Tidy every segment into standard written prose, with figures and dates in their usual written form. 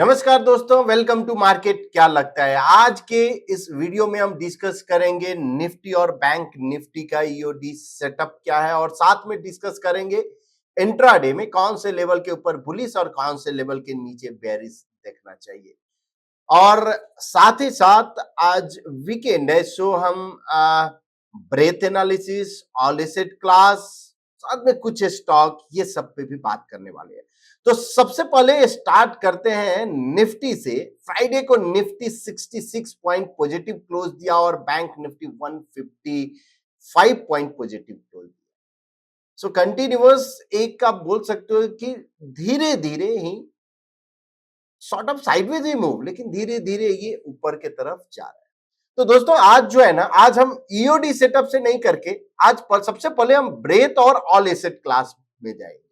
नमस्कार दोस्तों, welcome to market. क्या लगता है आज के इस वीडियो में हम डिस्कस करेंगे निफ्टी और बैंक निफ्टी का ईओडी सेटअप क्या है और साथ में डिस्कस करेंगे इंट्राडे में कौन से लेवल के ऊपर बुलिश और कौन से लेवल के नीचे बेरिश देखना चाहिए। और साथ ही साथ आज वीकेंड है, सो हम breadth analysis, all asset class, साथ में कुछ स्टॉक, ये सब पे भी बात करने वाले हैं। तो सबसे पहले स्टार्ट करते हैं निफ्टी से। फ्राइडे को निफ्टी 66 पॉइंट पॉजिटिव क्लोज दिया और bank Nifty 155 point positive close दिया। सो कंटिन्यूअस एक आप बोल सकते हो कि धीरे धीरे ही सॉर्ट ऑफ साइडवेज ही मूव, लेकिन धीरे धीरे ये ऊपर की तरफ जा रहा है। तो दोस्तों आज जो है ना, आज हम ईओडी सेटअप से नहीं करके आज सबसे पहले हम ब्रेथ और ऑल एसेट क्लास में जाएंगे।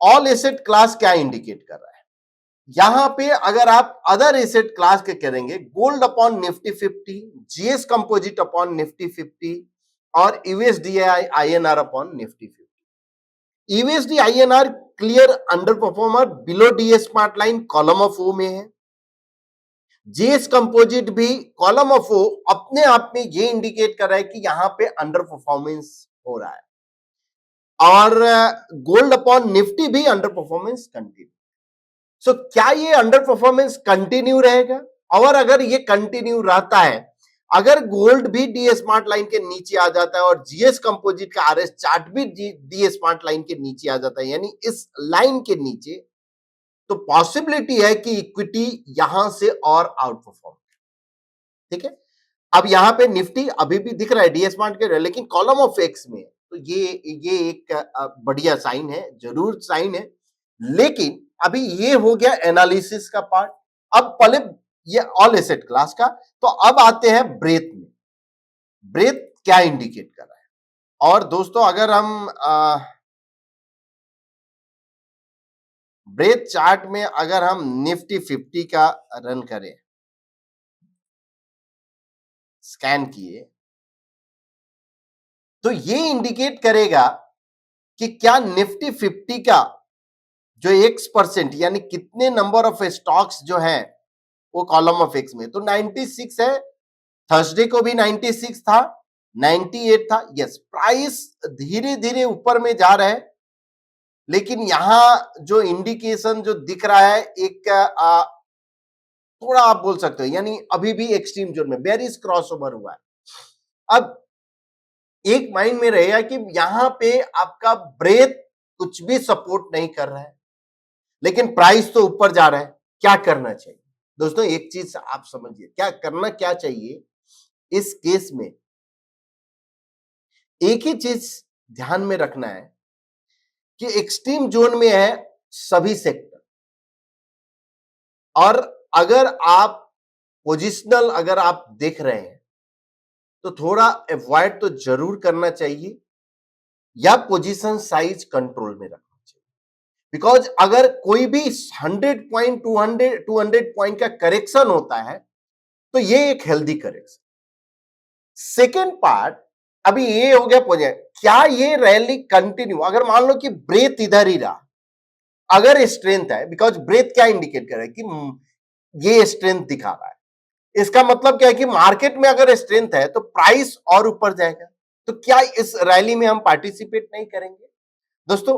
ऑल एसेट क्लास क्या इंडिकेट कर रहा है? यहां पे अगर आप अदर एसेट क्लास के करेंगे, gold upon Nifty 50, GS composite upon Nifty 50 और USD INR upon Nifty 50। USD INR clear under performer, below DA smart line, column of O में है। जीएस कंपोजिट भी कॉलम ऑफ ओ अपने आप में ये इंडिकेट कर रहा है कि यहां पे अंडर परफॉर्मेंस हो रहा है और गोल्ड अपॉन निफ्टी भी अंडर परफॉर्मेंस कंटिन्यू। सो क्या ये अंडर परफॉर्मेंस कंटिन्यू रहेगा? और अगर ये कंटिन्यू रहता है, अगर गोल्ड भी डीए स्मार्ट लाइन के नीचे आ जाता है और जीएस कंपोजिट का आरएस चार्ट भी डीए स्मार्ट लाइन के नीचे आ जाता है, यानी इस लाइन के नीचे, तो पॉसिबिलिटी है कि इक्विटी यहां से और आउट परफॉर्म। ठीक है, अब यहां पे निफ्टी अभी भी दिख रहा है डीए स्मार्ट के, लेकिन कॉलम ऑफ एक्स में, तो ये एक बढ़िया साइन है, जरूर साइन है। लेकिन अभी ये हो गया एनालिसिस का पार्ट। अब पहले ये ऑल एसेट क्लास का, तो अब आते हैं ब्रेथ में। ब्रेथ क्या इंडिकेट कर रहा है? और दोस्तों अगर हम ब्रेथ चार्ट में अगर हम निफ्टी 50 का रन करें, स्कैन किए, तो ये इंडिकेट करेगा कि क्या निफ्टी 50 का जो x% यानी कितने नंबर ऑफ स्टॉक्स जो हैं वो कॉलम ऑफ एक्स में, तो 96 है। थर्सडे को भी 96 था, 98 था। यस, प्राइस धीरे धीरे ऊपर में जा रहा है, लेकिन यहां जो इंडिकेशन जो दिख रहा है, एक थोड़ा आप बोल सकते हो, यानी अभी भी एक्सट्रीम जोन में बेरिश क्रॉसओवर हुआ है। अब एक माइंड में रहेगा कि यहां पे आपका ब्रेथ कुछ भी सपोर्ट नहीं कर रहा है, लेकिन प्राइस तो ऊपर जा रहा है। क्या करना चाहिए दोस्तों? एक चीज आप समझिए, क्या करना क्या चाहिए इस केस में। एक ही चीज ध्यान में रखना है कि एक्सट्रीम जोन में है सभी सेक्टर, और अगर आप पोजिशनल अगर आप देख रहे हैं तो थोड़ा अवॉइड तो जरूर करना चाहिए, या पोजीशन साइज कंट्रोल में रखना चाहिए। बिकॉज अगर कोई भी 100 पॉइंट 200 पॉइंट का करेक्शन होता है, तो ये एक हेल्दी करेक्शन। सेकेंड पार्ट, अभी ये हो गया प्रोजेक्ट, क्या ये रैली कंटिन्यू, अगर मान लो कि ब्रेथ इधर ही रहा, अगर स्ट्रेंथ है, बिकॉज ब्रेथ क्या इंडिकेट कर रहा है कि ये स्ट्रेंथ दिखा रहा है, इसका मतलब क्या है कि मार्केट में अगर स्ट्रेंथ है तो प्राइस और ऊपर जाएगा। तो क्या इस रैली में हम पार्टिसिपेट नहीं करेंगे? दोस्तों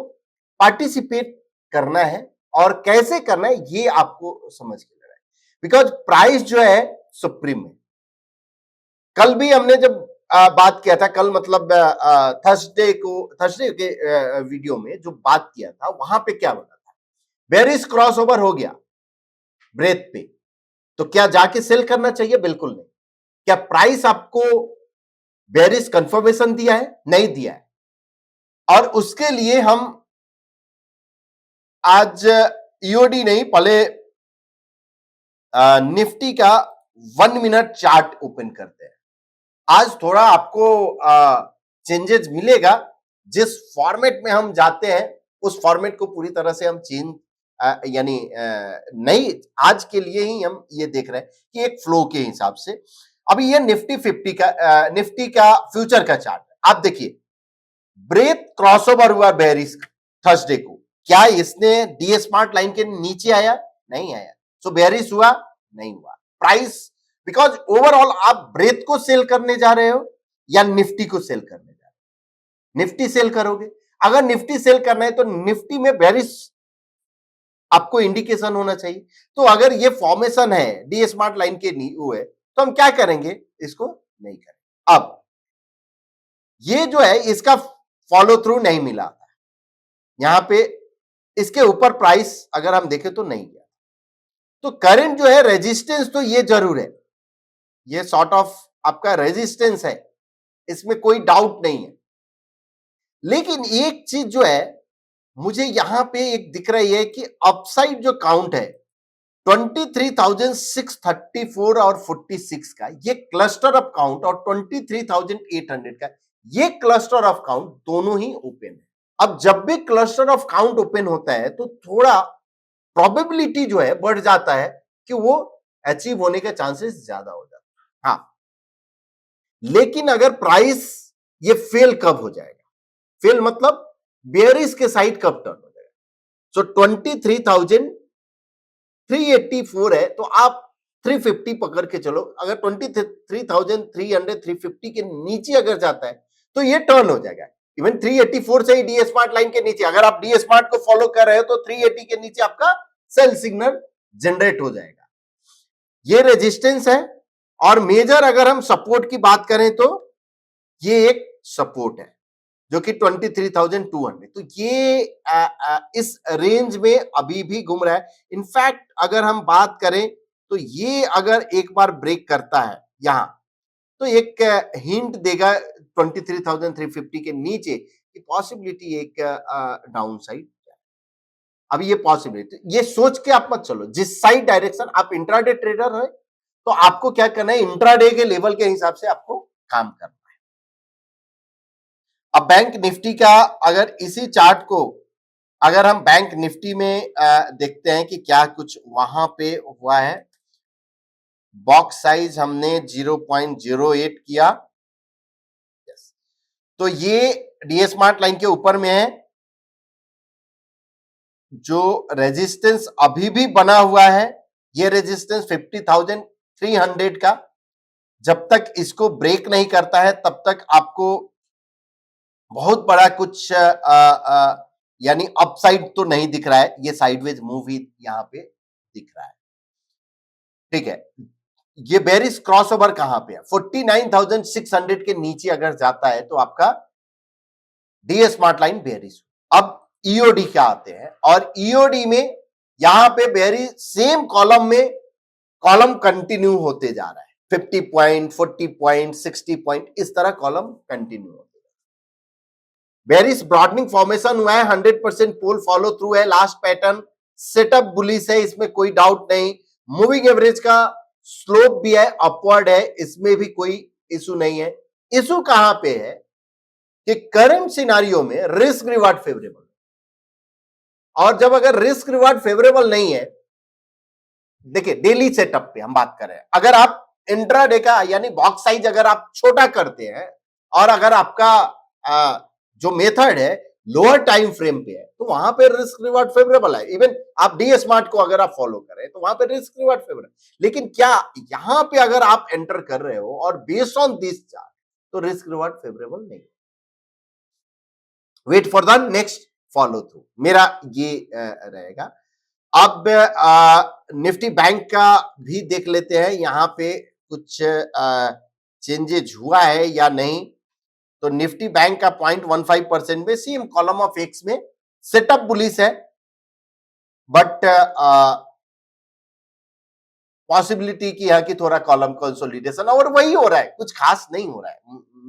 पार्टिसिपेट करना है, और कैसे करना है ये आपको समझ के लेना है, बिकॉज प्राइस जो है सुप्रीम है। कल भी हमने जब बात किया था, कल मतलब थर्सडे के वीडियो में जो बात किया था, वहां पे क्या बोला था? बेरिश क्रॉसओवर हो गया ब्रेथ पे, तो क्या जाके सेल करना चाहिए? बिल्कुल नहीं। क्या प्राइस आपको बेरिश कंफर्मेशन दिया है? नहीं दिया है। और उसके लिए हम आज ईओडी नहीं, पहले निफ्टी का 1 मिनट चार्ट ओपन करते हैं। आज थोड़ा आपको चेंजेस मिलेगा। जिस फॉर्मेट में हम जाते हैं उस फॉर्मेट को पूरी तरह से हम चेंज यानी नहीं, आज के लिए ही हम ये देख रहे हैं कि एक फ्लो के हिसाब से। अभी ये निफ्टी 50 का निफ्टी का फ्यूचर का चार्ट है। आप देखिए, ब्रेथ क्रॉसओवर हुआ बेरिश थर्सडे को, क्या इसने डीए स्मार्ट लाइन के नीचे आया? नहीं आया, सो बेयरिश हुआ नहीं हुआ प्राइस, बिकॉज ओवरऑल आप ब्रेथ को सेल करने जा रहे हो या निफ्टी को सेल करने जा रहे हो? निफ्टी सेल करोगे। अगर निफ्टी सेल करना है तो निफ्टी में बेयरिश आपको इंडिकेशन होना चाहिए। तो अगर ये फॉर्मेशन है डी स्मार्ट लाइन के हुए तो हम क्या करेंगे, इसको नहीं करेंगे। अब ये जो है इसका फॉलो थ्रू नहीं मिला, यहां पे इसके ऊपर प्राइस अगर हम देखें तो नहीं गया। तो करंट जो है रेजिस्टेंस तो ये जरूर है, ये सॉर्ट ऑफ आपका रेजिस्टेंस है, इसमें कोई डाउट नहीं है। लेकिन एक चीज जो है मुझे यहां पे एक दिख रही है कि अपसाइड जो काउंट है 23,634 और 46 का, ये क्लस्टर ऑफ काउंट और 23,800 का, ये क्लस्टर ऑफ काउंट दोनों ही ओपन है। अब जब भी क्लस्टर ऑफ काउंट ओपन होता है तो थोड़ा प्रोबेबिलिटी जो है बढ़ जाता है कि वो अचीव होने के चांसेस ज्यादा हो जाते हैं। हाँ, लेकिन अगर प्राइस ये फेल कब हो जाएगा, फेल मतलब बेयरिश के साइड कब टर्न हो जाएगा। सो 23,384 है तो आप 350 पकड़ के चलो, अगर 23,300 350 के नीचे अगर जाता है तो ये टर्न हो जाएगा। इवन 384 से ही डी स्मार्ट लाइन के नीचे, अगर आप डी स्मार्ट को फॉलो कर रहे हो तो 380 के नीचे आपका सेल सिग्नल जनरेट हो जाएगा। ये रेजिस्टेंस है। और मेजर अगर हम सपोर्ट की बात करें तो ये एक सपोर्ट है जो कि 23,200, तो ये इस रेंज में अभी भी घूम रहा है। इनफैक्ट अगर हम बात करें तो ये अगर एक बार ब्रेक करता है यहां तो एक हिंट देगा 23,350 के नीचे की पॉसिबिलिटी एक डाउन साइड। अभी ये पॉसिबिलिटी, ये सोच के आप मत चलो, जिस साइड डायरेक्शन, आप इंट्राडे ट्रेडर है तो आपको क्या करना है, इंट्राडे के लेवल के हिसाब से आपको काम करना है। अब बैंक निफ्टी का अगर इसी चार्ट को अगर हम बैंक निफ्टी में देखते हैं कि क्या कुछ वहां पे हुआ है, बॉक्स साइज हमने 0.08 किया, तो ये डी स्मार्ट लाइन के ऊपर में है। जो रेजिस्टेंस अभी भी बना हुआ है ये रेजिस्टेंस 50,300 का, जब तक इसको ब्रेक नहीं करता है तब तक आपको बहुत बड़ा कुछ यानी अपसाइड तो नहीं दिख रहा है, ये साइडवेज मूव ही यहां पे दिख रहा है। ठीक है, ये बेरिश क्रॉसओवर कहां पे है, 49,600 के नीचे अगर जाता है तो आपका डी स्मार्ट लाइन बेरिश। अब ईओडी क्या आते हैं, और ईओडी में यहां पे बेरिश सेम कॉलम में कॉलम कंटिन्यू होते जा रहा है, 50 पॉइंट 40 पॉइंट 60 पॉइंट इस तरह कॉलम कंटिन्यू होते। बेरिश ब्रॉडनिंग फॉर्मेशन हुआ है, 100% पोल फॉलो थ्रू है, लास्ट पैटर्न सेटअप बुलिश है, इसमें कोई डाउट नहीं। मूविंग एवरेज का स्लोप भी है, अपवर्ड है, इसमें भी कोई इशू नहीं है। इशू कहां पे है कि करंट सिनारियो में रिस्क रिवार्ड फेवरेबल, और जब अगर रिस्क रिवार्ड फेवरेबल नहीं है, देखिए डेली सेटअप पे हम बात कर रहे हैं, अगर आप इंट्राडे का यानी बॉक्स साइज अगर आप छोटा करते हैं और अगर आपका जो मेथड है लोअर टाइम फ्रेम पे है तो वहां पे रिस्क रिवार्ड फेवरेबल है। इवन आप डी स्मार्ट को अगर आप फॉलो करें तो वहां पे रिस्क रिवार्ड फेवरेबल, लेकिन क्या यहां पे अगर आप एंटर कर रहे हो और बेस्ड ऑन दिस चार्ट तो रिस्क रिवार्ड फेवरेबल नहीं। Wait for the next follow through, मेरा ये रहेगा। अब निफ्टी बैंक का भी देख लेते हैं यहां पे कुछ चेंजेज हुआ है या नहीं। तो निफ्टी बैंक का 0.15% में सेम कॉलम ऑफ एक्स में सेटअप बुलिश है, बट पॉसिबिलिटी की है कि थोड़ा कॉलम कंसोलिडेशन, और वही हो रहा है, कुछ खास नहीं हो रहा है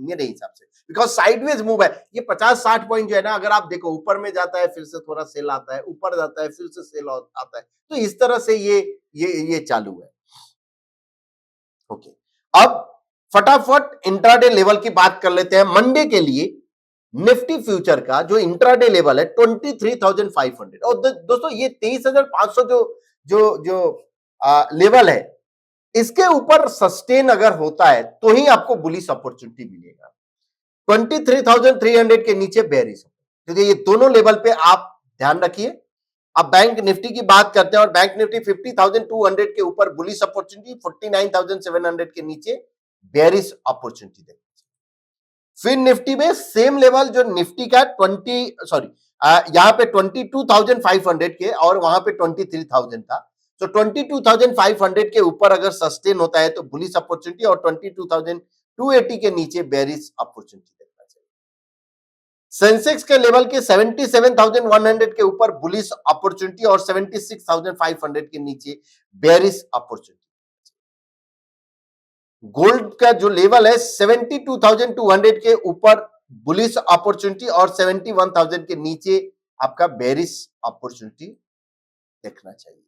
मेरे हिसाब से, बिकॉज साइडवेज मूव है। ये 50-60 पॉइंट जो है ना, अगर आप देखो ऊपर में जाता है फिर से थोड़ा सेल आता है, ऊपर जाता है फिर से सेल आता है, तो इस तरह से ये चालू है। ओके, अब फटाफट इंट्राडे लेवल की बात कर लेते हैं। मंडे के लिए निफ्टी फ्यूचर का जो इंट्राडे लेवल है 23,500, और दोस्तों ये 23,500 जो लेवल है, इसके ऊपर सस्टेन अगर होता है तो ही आपको बुलिश अपॉर्चुनिटी मिलेगा। 23,300 के नीचे बेरिश, क्योंकि ये दोनों लेवल पे आप ध्यान रखिए, अब बैंक निफ्टी की बात करते हैं और बैंक निफ्टी 50,200 के ऊपर बुलिश अपॉर्चुनिटी, 49,700 के नीचे बेयरिश अपॉर्चुनिटी देखते हैं। फिर निफ्टी में सेम लेवल जो निफ्टी का 20 यहां पे 22,500 के और वहां पे 23,000 था। तो 22,500 के ऊपर अगर सस्टेन होता है तो बुलिश अपॉर्चुनिटी और 22,280 के नीचे बेयरिश अपॉर्चुनिटी देखना चाहिए। सेंसेक्स के लेवल के 77,100 के ऊपर बुलिश अपॉर्चुनिटी और 76,500 के नीचे बेयरिश अपॉर्चुनिटी। गोल्ड का जो लेवल है 72,200 के ऊपर बुलिश अपॉर्चुनिटी और 71,000 के नीचे आपका बेयरिश अपॉर्चुनिटी देखना चाहिए।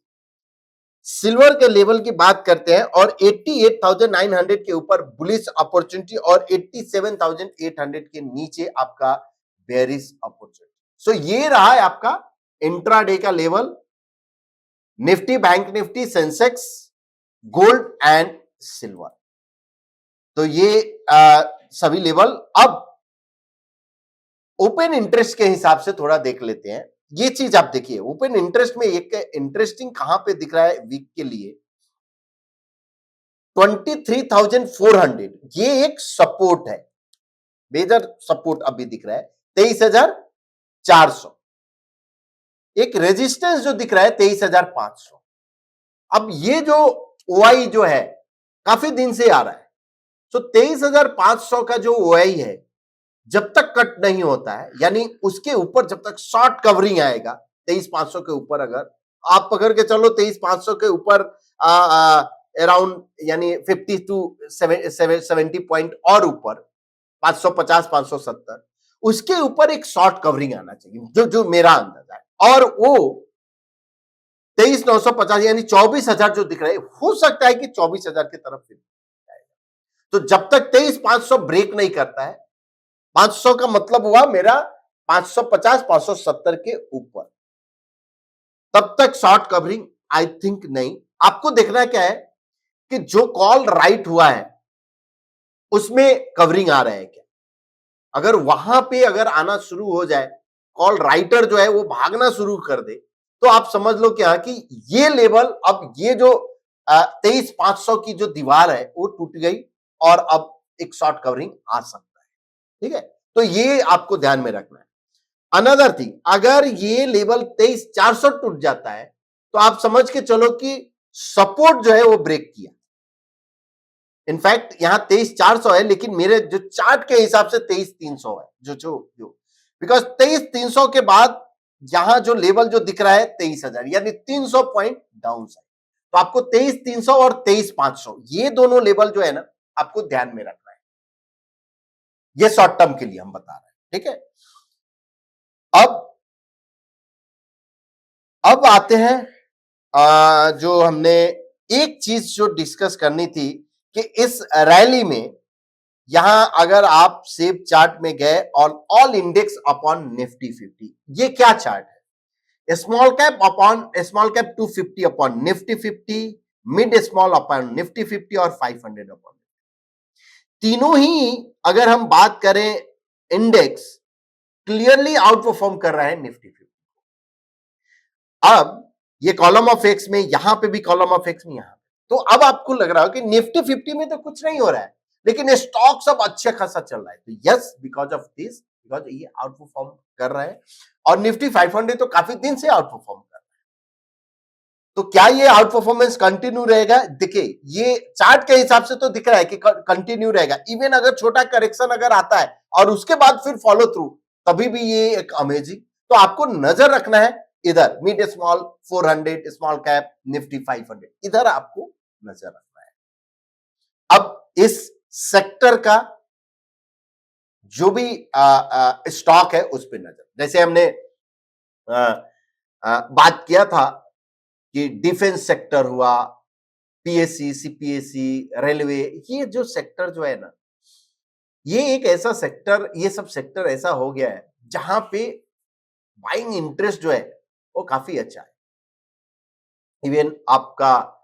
सिल्वर के लेवल की बात करते हैं और 88,900 के ऊपर बुलिश अपॉर्चुनिटी और 87,800 के नीचे आपका बेयरिश अपॉर्चुनिटी। सो ये रहा है आपका इंट्राडे का level, Nifty, bank Nifty, Sensex, gold and silver. तो ये सभी लेवल। अब ओपन इंटरेस्ट के हिसाब से थोड़ा देख लेते हैं। ये चीज आप देखिए, ओपन इंटरेस्ट में एक इंटरेस्टिंग कहां पे दिख रहा है वीक के लिए, 23,400 ये एक सपोर्ट है, मेजर सपोर्ट अभी दिख रहा है। 23,400 एक रेजिस्टेंस जो दिख रहा है 23,500। अब ये जो ओआई जो है काफी दिन से आ रहा है, तो 23,500 का जो ओआई है जब तक कट नहीं होता है, यानी उसके ऊपर जब तक शॉर्ट कवरिंग आएगा 23,500 के ऊपर, अगर आप पकड़ के चलो 23,500 के ऊपर अराउंड यानी 50 टू 70 पॉइंट और ऊपर 550 570 उसके ऊपर एक शॉर्ट कवरिंग आना चाहिए, जो मेरा अंदाजा है। और वो 23,950 यानी 24,000 जो दिख रहा है, हो सकता है कि 24,000 की तरफ फिर जाएगा। तो जब तक 23,500 ब्रेक नहीं करता है, 500 का मतलब हुआ मेरा 550 570 के ऊपर, तब तक शॉर्ट कवरिंग आई थिंक नहीं। आपको देखना क्या है कि जो कॉल राइट हुआ है उसमें कवरिंग आ रहा है क्या। अगर वहां पे अगर आना शुरू हो जाए, कॉल राइटर जो है वो भागना शुरू कर दे, तो आप समझ लो क्या कि ये लेवल, अब ये जो 23,500 की जो दीवार है वो टूट गई और अब एक शॉर्ट कवरिंग आ सकता है। ठीक है, तो ये आपको ध्यान में रखना है। अनदर थिंग, अगर ये लेवल 23,400 टूट जाता है तो आप समझ के चलो कि सपोर्ट जो है वो ब्रेक किया। इनफैक्ट यहां 23,400 है, लेकिन मेरे जो चार्ट के हिसाब से 23,300 है, जो बिकॉज 23,300 के बाद यहां जो लेवल जो दिख रहा है 23,000 यानी 300 पॉइंट डाउन साइड। तो आपको 23,300 और 23,500 ये दोनों लेवल जो है ना आपको ध्यान में रखना है। ये शॉर्ट टर्म के लिए हम बता रहे हैं। ठीक है, अब आते हैं जो हमने एक चीज जो डिस्कस करनी थी कि इस रैली में यहां अगर आप सेप चार्ट में गए और ऑल इंडेक्स अपॉन निफ्टी 50, ये क्या चार्ट है, small cap 250 upon Nifty 50, mid small upon Nifty 50 और 500 अपॉन, तीनों ही अगर हम बात करें इंडेक्स क्लियरली आउट परफॉर्म कर रहा है निफ्टी 50। अब ये कॉलम ऑफ एक्स में, यहां पे भी कॉलम ऑफ एक्स में, यहां तो अब आपको लग रहा हो कि निफ्टी 50 में तो कुछ नहीं हो रहा है, लेकिन स्टॉक सब अच्छा खासा चल रहा है। तो yes, because of this, because ये आउट परफॉर्म कर रहा है और निफ्टी 500 तो काफी दिन से आउट परफॉर्म कर रहा है। तो क्या ये आउट परफॉर्मेंस कंटिन्यू रहेगा? देखिए, ये चार्ट के हिसाब से तो दिख रहा है कि कंटिन्यू रहेगा। इवन अगर छोटा करेक्शन अगर आता है और उसके बाद फिर फॉलो थ्रू, तभी भी ये एक अमेजिंग। तो आपको नजर रखना है इधर, mid small 400, small cap Nifty 500, इधर आपको नजर रखना है। अब इस सेक्टर का जो भी स्टॉक है उस पर नजर, जैसे हमने बात किया था कि डिफेंस सेक्टर हुआ, पीएससी, सीपीएससी, रेलवे, ये जो सेक्टर जो है ना, ये एक ऐसा सेक्टर, ये सब सेक्टर ऐसा हो गया है जहां पे बाइंग इंटरेस्ट जो है वो काफी अच्छा है। इवन आपका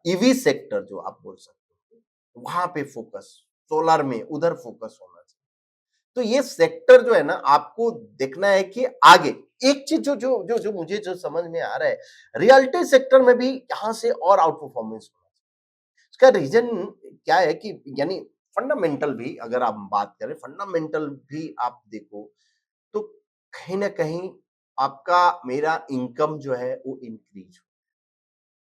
ईवी सेक्टर जो आप बोल सकते हो, वहां पे फोकस, सोलर में उधर फोकस होना चाहिए। तो ये सेक्टर जो है ना, आपको देखना है कि आगे एक चीज जो मुझे जो समझ में आ रहा है, रियलिटी सेक्टर में भी यहाँ से और आउट परफॉर्मेंस होना चाहिए। इसका रीजन क्या है कि यानी फंडामेंटल भी अगर आप बात करें, फंडामेंटल भी आप देखो तो कहीं न कहीं आपका मेरा इनकम जो है वो इंक्रीज़,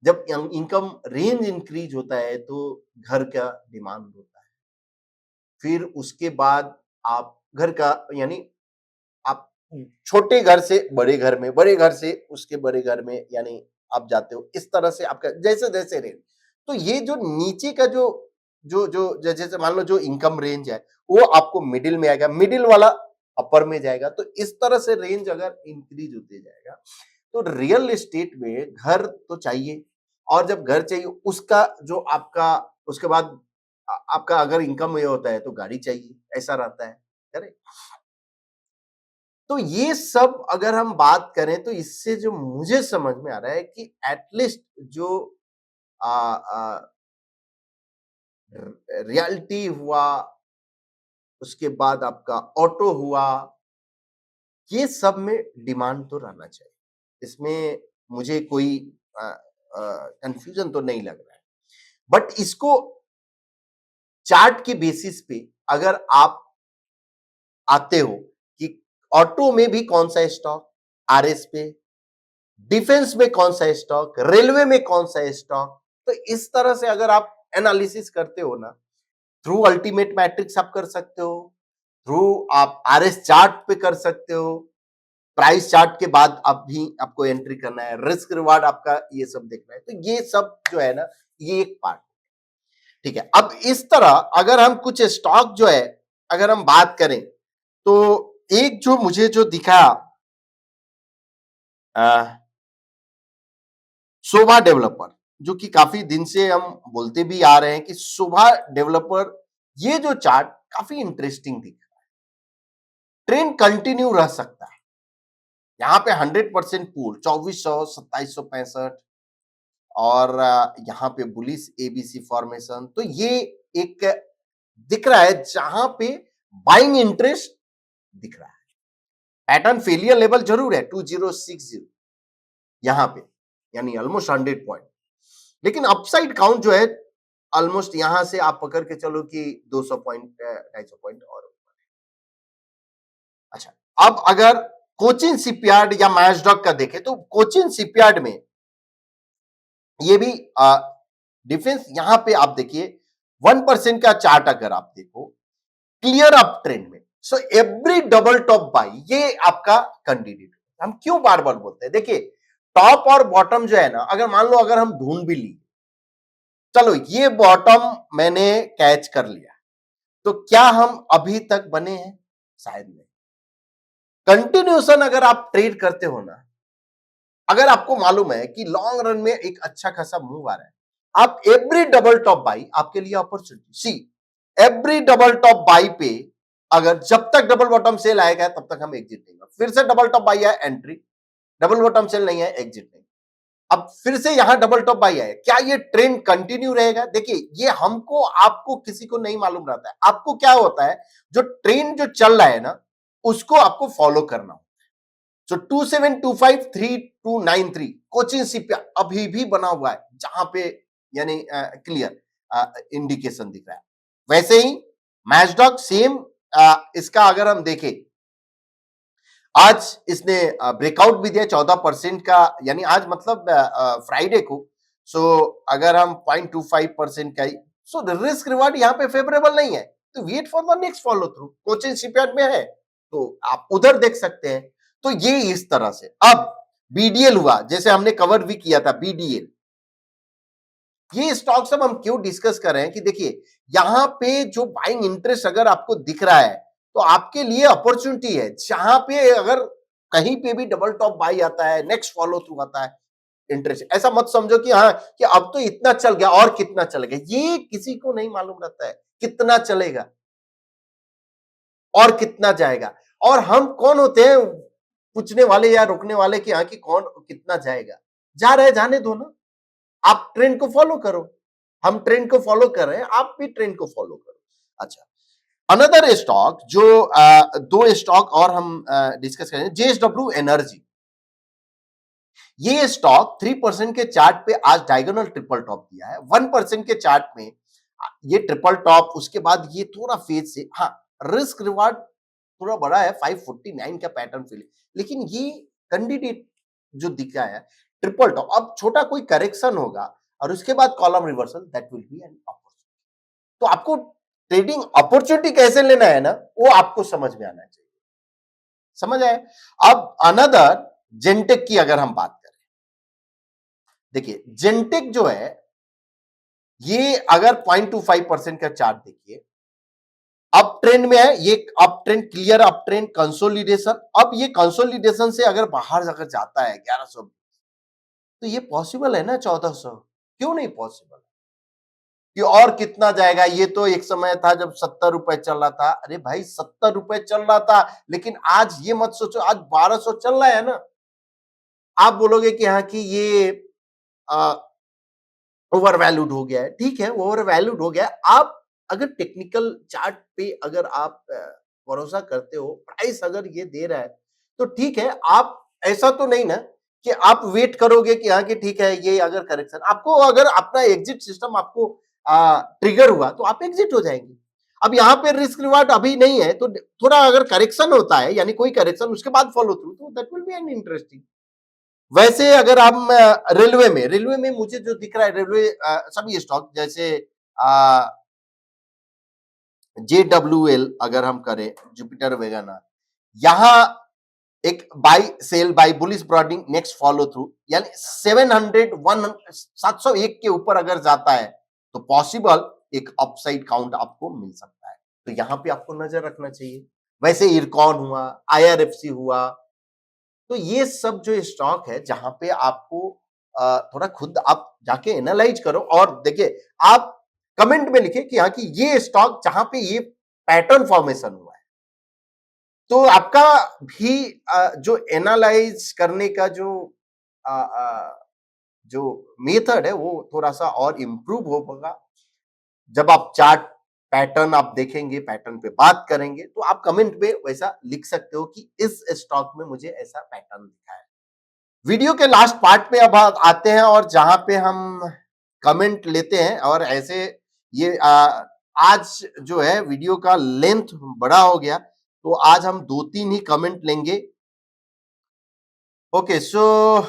जब इनकम रेंज इंक्रीज़ होता है तो घर का डिमांड होता है। फिर उसके बाद आप घर का यानी आप छोटे घर से बड़े घर में, बड़े घर से उसके बड़े घर में यानी आप जाते हो। इस तरह से आपका जैसे-जैसे रेंज, तो ये जो नीचे का जो जैसे मान लो जो इनकम रेंज है, वो आपको मिडल में आएगा, मिडल वाला अपर में जाएगा। तो इस तरह से रेंज अगर इंक्रीज़ होते जाएगा, तो रियल एस्टेट में घर तो चाहिए, और जब घर चाहिए उसका जो आपका उसके बाद आपका अगर इनकम ये होता है तो गाड़ी चाहिए, ऐसा रहता है। करेक्ट? तो ये सब अगर हम बात करें तो इससे जो मुझे समझ में आ रहा है कि एटलीस्ट जो रियलिटी हुआ, उसके बाद आपका ऑटो हुआ, ये सब में डिमांड तो रहना चाहिए। इसमें मुझे कोई कंफ्यूजन तो नहीं लग रहा है। बट इसको चार्ट के बेसिस पे अगर आप आते हो कि ऑटो में भी कौन सा स्टॉक आरएस पे, डिफेंस में कौन सा स्टॉक, रेलवे में कौन सा स्टॉक, तो इस तरह से अगर आप एनालिसिस करते हो ना, थ्रू अल्टीमेट मैट्रिक्स आप कर सकते हो, थ्रू आप आरएस चार्ट पे कर सकते हो, प्राइस चार्ट के बाद आप भी आपको एंट्री करना है, रिस्क रिवार्ड आपका ये सब देखना है। तो ये सब जो है ना, ये एक पार्ट, ठीक है। अब इस तरह अगर हम कुछ स्टॉक जो है अगर हम बात करें, तो एक जो मुझे जो दिखा शोभा डेवलपर, जो कि काफी दिन से हम बोलते भी आ रहे हैं कि शोभा डेवलपर, ये जो चार्ट काफी इंटरेस्टिंग दिख रहा है, ट्रेंड कंटिन्यू रह सकता है। यहाँ पे 100% पूल 2400 2765 और यहाँ पे बुलिश एबीसी फॉर्मेशन, तो ये एक दिख रहा है जहां पे बाइंग इंटरेस्ट दिख रहा है। पैटर्न फेलियर लेवल जरूर है 2060 यहाँ पे, यानी ऑलमोस्ट 100 पॉइंट, लेकिन अपसाइड काउंट जो है ऑलमोस्ट यहां से आप पकड़ के चलो कि 200 पॉइंट 250 पॉइंट और अच्छा। अब अगर कोचिन शिपयार्ड या मैचडॉक का देखें तो कोचिन शिपयार्ड में ये भी डिफेंस, यहां पे आप देखिए 1% का चार्ट अगर आप देखो क्लियर अप ट्रेंड में, so every double top by ये आपका कैंडिडेट। हम क्यों बार बार बोलते हैं, देखिए टॉप और बॉटम जो है ना, अगर मान लो अगर हम ढूंढ भी ली, चलो ये बॉटम मैंने कैच कर लिया, तो क्या हम अभी तक बने हैं? शायद नहीं। कंटिन्यूशन अगर आप ट्रेड करते हो ना, अगर आपको मालूम है कि लॉन्ग रन में एक अच्छा खासा मूव आ रहा है, आप एवरी डबल टॉप बाई आपके लिए opportunity, see every double top by पे अगर जब तक डबल बॉटम सेल आएगा तब तक हम एग्जिट नहीं, फिर से डबल टॉप बाई है एंट्री, डबल बॉटम सेल नहीं है एग्जिट नहीं, अब फिर से यहां डबल टॉप बाई है, क्या ये ट्रेंड कंटिन्यू रहेगा? देखिए ये हमको आपको किसी को नहीं मालूम रहता है, आपको क्या होता है जो ट्रेंड जो चल रहा है ना उसको आपको फॉलो करना हो। सो 27253293 कोचिंग सीपीआर अभी भी बना हुआ है, जहां पे यानी क्लियर इंडिकेशन दिख रहा है। वैसे ही मैचडॉक सेम, इसका अगर हम देखें आज इसने ब्रेकआउट भी दिया 14% का, यानी आज मतलब फ्राइडे को। सो अगर हम 0.25% का, सो रिस्क रिवार्ड यहाँ पे फेवरेबल नहीं है, तो wait for the next follow through, Cochin Shipyard में है तो आप उधर देख सकते हैं। तो ये इस तरह से। अब बीडीएल हुआ, जैसे हमने कवर भी किया था बीडीएल, ये स्टॉक सब हम क्यों डिस्कस कर रहे हैं कि देखिए यहां पे जो बाइंग इंटरेस्ट अगर आपको दिख रहा है तो आपके लिए अपॉर्चुनिटी है, जहां पे अगर कहीं पे भी डबल टॉप बाई आता है, नेक्स्ट फॉलो थ्रू आता है, इंटरेस्ट, ऐसा मत समझो कि हाँ कि अब तो इतना चल गया और कितना चलेगा, ये किसी को नहीं मालूम रहता है कितना चलेगा और कितना जाएगा। और हम कौन होते हैं पूछने वाले या रोकने वाले कि हाँ कि कौन कितना जाएगा, जा रहे जाने दो ना, आप ट्रेंड को फॉलो करो, हम ट्रेंड को फॉलो कर रहे हैं, आप भी ट्रेंड को फॉलो करो। अच्छा, अनदर स्टॉक जो दो स्टॉक और हम डिस्कस करेंगे, जेएसडब्ल्यू एनर्जी। ये स्टॉक 3% के चार्ट पे आज डायगोनल ट्रिपल टॉप दिया है, 1% के चार्ट में ये ट्रिपल टॉप, उसके बाद ये थोड़ा फेज से, हाँ रिस्क रिवार्ड थोड़ा बड़ा है, 549 का पैटर्न फिल, लेकिन ये कैंडिडेट जो दिखा है ट्रिपल टॉप, अब छोटा कोई करेक्शन होगा और उसके बाद column reversal, that will be an opportunity. तो आपको ट्रेडिंग अपॉर्चुनिटी कैसे लेना है ना, वो आपको समझ में आना चाहिए। समझ आए? अब अनदर जेंटेक की अगर हम बात करें, देखिए जेंटेक जो है ये अगर 0.25% का चार्ट देखिए, अप ट्रेंड में है, ये up trend, clear up trend, consolidation. अब ये कंसोलिडेशन से अगर बाहर अगर जाता है 1100, तो ये पॉसिबल है ना 1400, क्यों नहीं पॉसिबल कि और कितना जाएगा? ये तो एक समय था जब 70 रुपए चल रहा था, अरे भाई 70 रुपए चल रहा था, लेकिन आज ये मत सोचो आज 1200 चल रहा है ना। आप बोलोगे कि हाँ कि ये ओवर वैल्यूड हो गया है, ठीक है ओवर वैल्यूड हो गया है। आप अगर टेक्निकल चार्ट पे अगर आप भरोसा करते हो, प्राइस अगर ये दे रहा है तो ठीक है। आप ऐसा तो नहीं ना कि आप वेट करोगे कि हाँ कि ठीक है ये अगर करेक्शन, आपको अगर अपना एग्जिट सिस्टम आपको ट्रिगर हुआ तो आप एग्जिट हो जाएंगे। अब यहाँ पे रिस्क रिवार्ड अभी नहीं है, तो थोड़ा अगर करेक्शन होता है, यानी कोई करेक्शन उसके बाद फॉलो थ्रू, तो that will be an interesting. वैसे अगर हम रेलवे में मुझे जो दिख रहा है, रेलवे सभी स्टॉक जैसे JWL अगर हम करें, जुपिटर वेगाना, यहां एक buy sell buy bullish broadening next follow through, यानी 701 के ऊपर अगर जाता है तो पॉसिबल एक अपसाइड काउंट आपको मिल सकता है, तो यहां पे आपको नजर रखना चाहिए। वैसे इरकॉन हुआ, IRFC हुआ, तो ये सब जो स्टॉक है जहां पे आपको थोड़ा खुद आप जाके एनालाइज करो और देखिए, आप कमेंट में लिखे कि हाँ कि ये स्टॉक जहां पे ये पैटर्न फॉर्मेशन हुआ है, तो आपका भी जो एनालाइज करने का अ, अ, जो मेथड है वो थोड़ा सा और इम्प्रूव होगा। जब आप चार्ट पैटर्न आप देखेंगे, पैटर्न पे बात करेंगे, तो आप कमेंट में वैसा लिख सकते हो कि इस स्टॉक में मुझे ऐसा पैटर्न दिखा है। वीडियो के लास्ट पार्ट में अब आते हैं और जहां पे हम कमेंट लेते हैं, और ऐसे ये आज जो है वीडियो का लेंथ बड़ा हो गया, तो आज हम 2-3 ही कमेंट लेंगे। ओके सो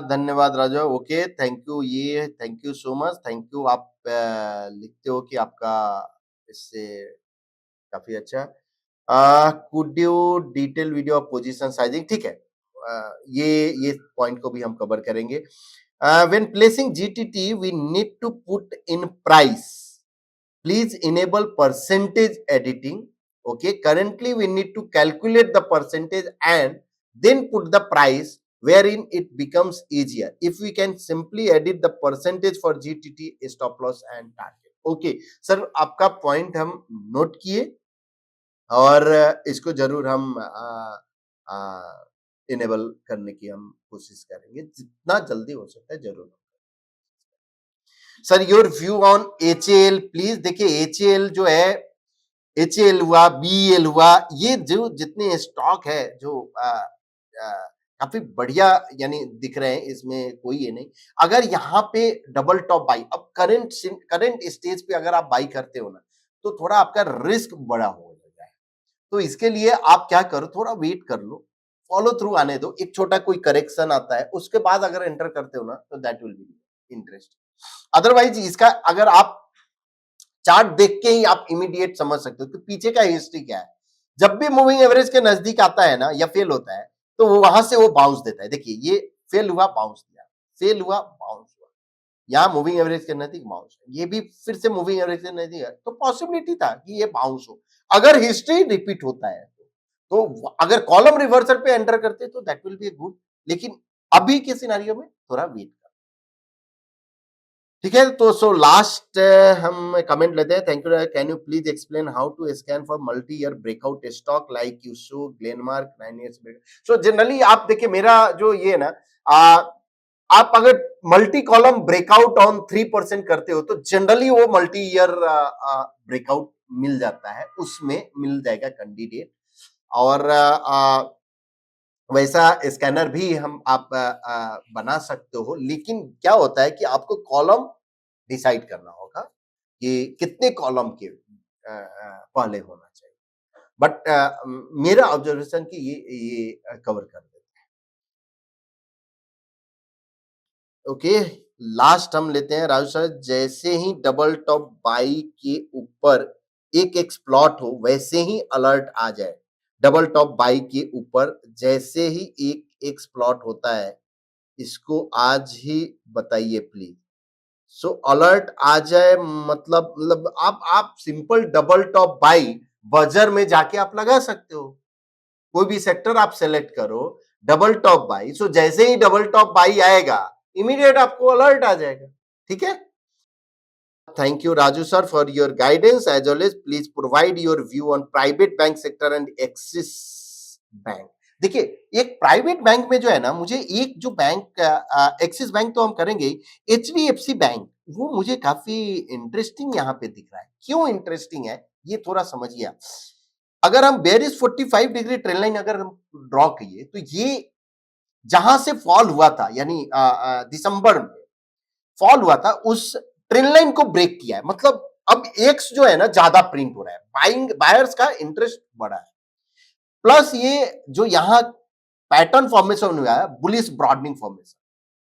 धन्यवाद राजा, ओके थैंक यू, ये thank you so much, thank you. आप लिखते हो कि आपका इससे काफी अच्छा। Could you detail video of position sizing, ठीक है। ये पॉइंट को भी हम कवर करेंगे। When placing GTT we need to put in price, please enable percentage editing. Okay, currently we need to calculate the percentage and then put the price, wherein it becomes easier if we can simply edit the percentage for GTT, stop loss and target. Okay sir, आपका point हम note किए और इसको जरूर हम enable करने की हम कोशिश करेंगे, जितना जल्दी हो सकता है जरूर। Sir your view on HAL please. देखिए HAL जो है, HAL हुआ, BEL हुआ, ये जो जितने स्टॉक है जो काफी बढ़िया यानी दिख रहे हैं, इसमें कोई ये नहीं। अगर यहाँ पे डबल टॉप बाई, अब करंट स्टेज पे अगर आप बाई करते हो ना, तो थोड़ा आपका रिस्क बड़ा हो जाता है। तो इसके लिए आप क्या करो, थोड़ा वेट कर लो, फॉलो थ्रू आने दो, एक छोटा कोई करेक्शन आता है उसके बाद अगर एंटर करते हो ना, तो that will be interest. Otherwise इसका अगर आप चार्ट देख के ही आप इमीडिएट समझ सकते हो कि पीछे का हिस्ट्री क्या है। जब भी मूविंग एवरेज के नजदीक आता है ना या फेल होता है, तो वो वहां से वो बाउंस देता है। देखिए ये फेल हुआ, बाउंस दिया, फेल हुआ, बाउंस हुआ, यहाँ मूविंग एवरेज के नजदीक बाउंस, ये भी फिर से मूविंग एवरेज के नजदीक है, तो पॉसिबिलिटी था कि ये बाउंस हो अगर हिस्ट्री रिपीट होता है। तो अगर कॉलम रिवर्सल पे एंटर करते तो दैट विल बी गुड, लेकिन अभी के सिनेरियो में थोड़ा वेट, ठीक है। तो सो लास्ट हम कमेंट लेते हैं। Thank you, can you please explain how to scan for multi year breakout stock like you show Glenmark 9 years break. So generally आप देखिए, मेरा जो ये ना, आप अगर मल्टी कॉलम ब्रेकआउट ऑन 3% करते हो, तो जनरली वो मल्टी ईयर ब्रेकआउट मिल जाता है, उसमें मिल जाएगा कैंडिडेट। और वैसा स्कैनर भी हम आप बना सकते हो, लेकिन क्या होता है कि आपको कॉलम डिसाइड करना होगा कि कितने कॉलम के पहले होना चाहिए। बट मेरा ऑब्जर्वेशन कि ये कवर कर देते हैं। ओके, लास्ट हम लेते हैं राजू सर। जैसे ही डबल टॉप बाई के ऊपर एक एक्स प्लॉट हो वैसे ही अलर्ट आ जाए। डबल टॉप बाई के ऊपर जैसे ही एक एक्स प्लॉट होता है, इसको आज ही बताइए प्लीज। सो अलर्ट आ जाए मतलब आप simple double top by buzzer में जाके आप लगा सकते हो। कोई भी सेक्टर आप सेलेक्ट करो, डबल टॉप बाई। सो जैसे ही डबल टॉप बाई आएगा, इमीडिएट आपको अलर्ट आ जाएगा। ठीक है। Thank you, Raju sir, for your guidance. As always, please provide your view on private bank sector and Axis Bank. देखिए, एक प्राइवेट बैंक में जो है ना, मुझे एक जो बैंक एक्सिस बैंक तो हम करेंगे, एचडीएफसी बैंक वो मुझे काफी इंटरेस्टिंग यहाँ पे दिख रहा है। क्यों इंटरेस्टिंग है ये थोड़ा समझिए आप। अगर हम बेरिस 45 डिग्री ट्रेन लाइन अगर हम ड्रॉ किए तो ये जहां से फॉल हुआ था यानी दिसंबर में फॉल हुआ था, उस ट्रेन लाइन को ब्रेक किया है। मतलब अब एक्स जो है ना ज्यादा प्रिंट हो रहा है, बाइंग बायर्स का इंटरेस्ट बढ़ा है। प्लस ये जो यहां पैटर्न फॉर्मेशन हुआ है, बुलिश ब्रॉडनिंग फॉर्मेशन,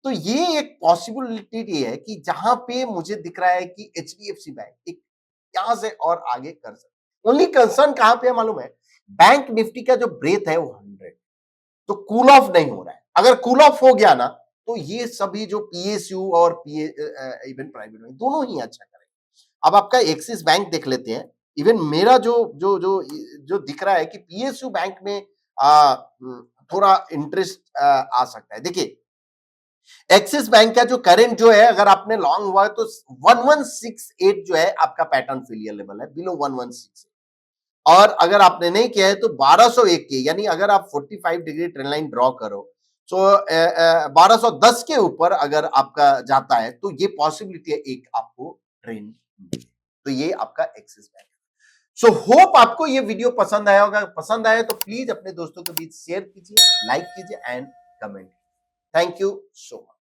तो ये एक पॉसिबिलिटी ये है कि जहां पे मुझे दिख रहा है कि एचडीएफसी बैंक एक यहां से और आगे कर सकते। ओनली कंसर्न कहां पे है मालूम है? बैंक निफ्टी का जो ब्रेथ है वो 100, तो कूल ऑफ नहीं हो रहा है। अगर कूल ऑफ हो गया ना, तो ये सभी जो पीएसयू और इवन प्राइवेट बैंक दोनों ही अच्छा करेंगे। अब आपका एक्सिस बैंक देख लेते हैं। इवन मेरा जो दिख रहा है कि पीएसयू बैंक में थोड़ा इंटरेस्ट आ सकता है। देखिए, एक्सिस बैंक का जो करंट जो है, अगर आपने लॉन्ग हुआ है तो 1168 जो है आपका पैटर्न फेलियर लेवल है, बिलो 1168। और अगर आपने नहीं किया है तो 1201 के, यानी अगर आप 45 डिग्री ट्रेन लाइन ड्रॉ करो तो 1210 के ऊपर अगर आपका जाता है तो ये पॉसिबिलिटी है एक आपको ट्रेन मिले। तो ये आपका एक्सिस बैंक। सो होप आपको ये वीडियो पसंद आया होगा। पसंद आया तो प्लीज अपने दोस्तों के बीच शेयर कीजिए, लाइक कीजिए and comment. Thank you so much.